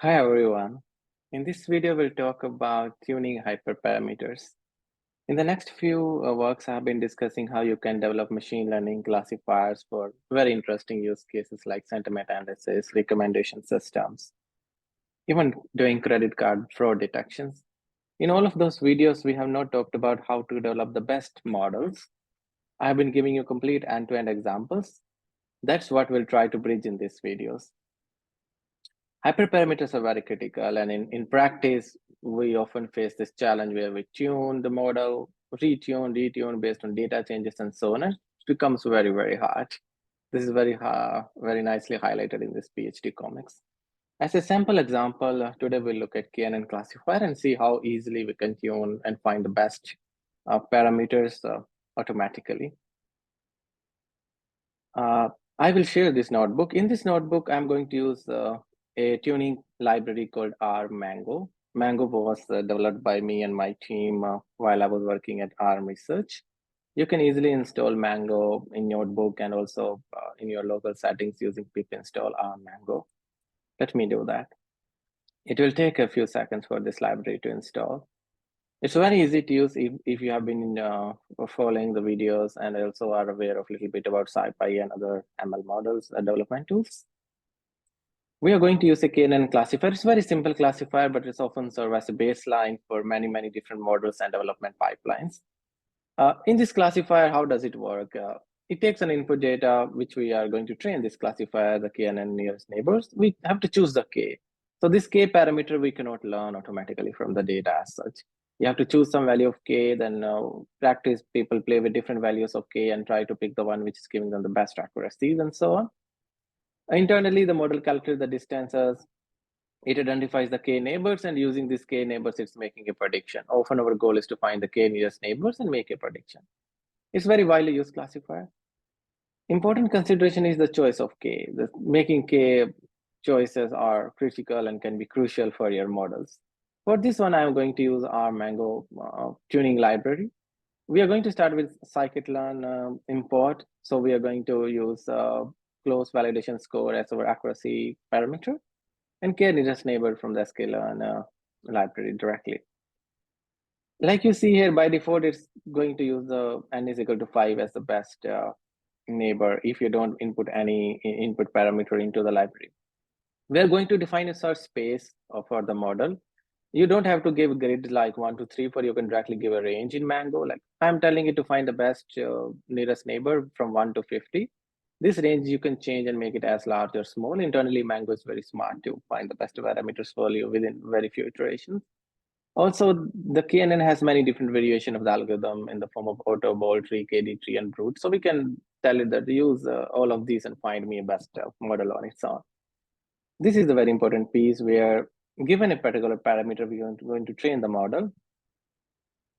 Hi everyone. In this video, we'll talk about tuning hyperparameters. In the next few works, I've been discussing how you can develop machine learning classifiers for very interesting use cases like sentiment analysis, recommendation systems, even doing credit card fraud detections. In all of those videos, we have not talked about how to develop the best models. I've been giving you complete end-to-end examples. That's what we'll try to bridge in these videos. Hyperparameters are very critical, and in practice, we often face this challenge where we tune the model, retune based on data changes and so on. It becomes very, very hard. This is very nicely highlighted in this PhD comics. As a sample example, today we'll look at KNN classifier and see how easily we can tune and find the best parameters automatically. I will share this notebook. In this notebook, I'm going to use a tuning library called RMango. Mango was developed by me and my team while I was working at ARM Research. You can easily install Mango in Notebook and also in your local settings using pip install RMango. Let me do that. It will take a few seconds for this library to install. It's very easy to use if you have been following the videos and also are aware of a little bit about SciPy and other ML models and development tools. We are going to use a KNN classifier. It's a very simple classifier, but it's often served as a baseline for many, many different models and development pipelines. In this classifier, how does it work? It takes an input data, which we are going to train this classifier, the KNN nearest neighbors. We have to choose the K. So this K parameter, we cannot learn automatically from the data as such. You have to choose some value of K, then practice, people play with different values of K and try to pick the one which is giving them the best accuracies and so on. Internally, the model calculates the distances. It identifies the K neighbors, and using these K neighbors, it's making a prediction. Often our goal is to find the K nearest neighbors and make a prediction. It's very widely used classifier. Important consideration is the choice of K. Making K choices are critical and can be crucial for your models. For this one, I'm going to use our Mango tuning library. We are going to start with scikit-learn import. So we are going to use close validation score as our accuracy parameter, and K nearest neighbor from the sklearn library directly. Like you see here, by default, it's going to use the n is equal to 5 as the best neighbor if you don't input any input parameter into the library. We're going to define a search space for the model. You don't have to give grid like 1, 2, 3, 4. You can directly give a range in Mango. Like I'm telling it to find the best nearest neighbor from 1 to 50. This range you can change and make it as large or small. Internally, Mango is very smart to find the best parameters for you within very few iterations. Also, the KNN has many different variations of the algorithm in the form of auto, bold tree, KD tree, and brute. So we can tell it that use all of these and find me a best model on its own. This is the very important piece where, given a particular parameter, we are going to train the model.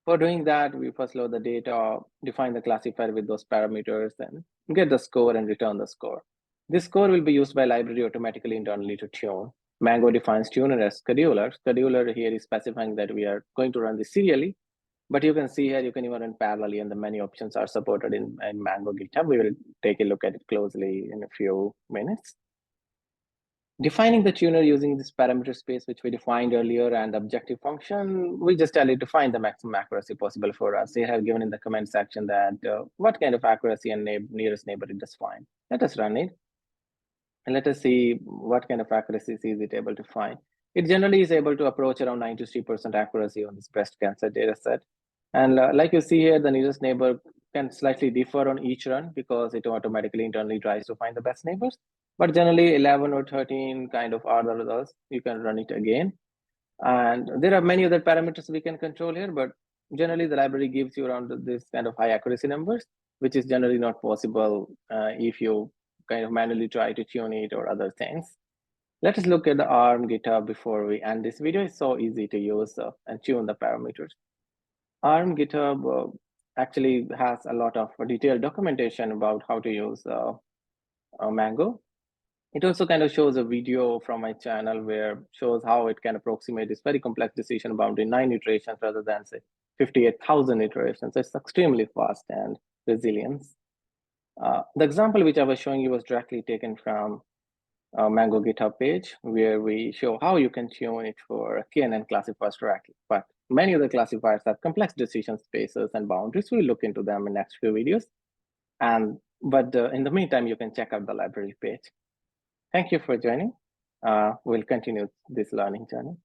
For doing that, we first load the data, define the classifier with those parameters, then get the score and return the score. This score will be used by library automatically internally to tune. Mango defines tuner as scheduler. Scheduler here is specifying that we are going to run this serially, but you can see here, you can even run parallelly, and the many options are supported in Mango GitHub. We will take a look at it closely in a few minutes. Defining the tuner using this parameter space, which we defined earlier, and the objective function, we just tell it to find the maximum accuracy possible for us. They have given in the comment section that what kind of accuracy and nearest neighbor it does find. Let us run it. And let us see what kind of accuracy is it able to find. It generally is able to approach around 93% accuracy on this breast cancer data set. And like you see here, the nearest neighbor can slightly differ on each run because it automatically internally tries to find the best neighbors. But generally 11 or 13 kind of are the results. You can run it again. And there are many other parameters we can control here, but generally the library gives you around this kind of high accuracy numbers, which is generally not possible if you kind of manually try to tune it or other things. Let us look at the ARM GitHub before we end this video. It's so easy to use and tune the parameters. ARM GitHub actually has a lot of detailed documentation about how to use Mango. It also kind of shows a video from my channel where shows how it can approximate this very complex decision boundary 9 iterations rather than say 58,000 iterations. So it's extremely fast and resilient. The example which I was showing you was directly taken from Mango GitHub page where we show how you can tune it for KNN classifiers directly. But many of the classifiers have complex decision spaces and boundaries. We'll look into them in next few videos. But in the meantime, you can check out the library page. Thank you for joining. We'll continue this learning journey.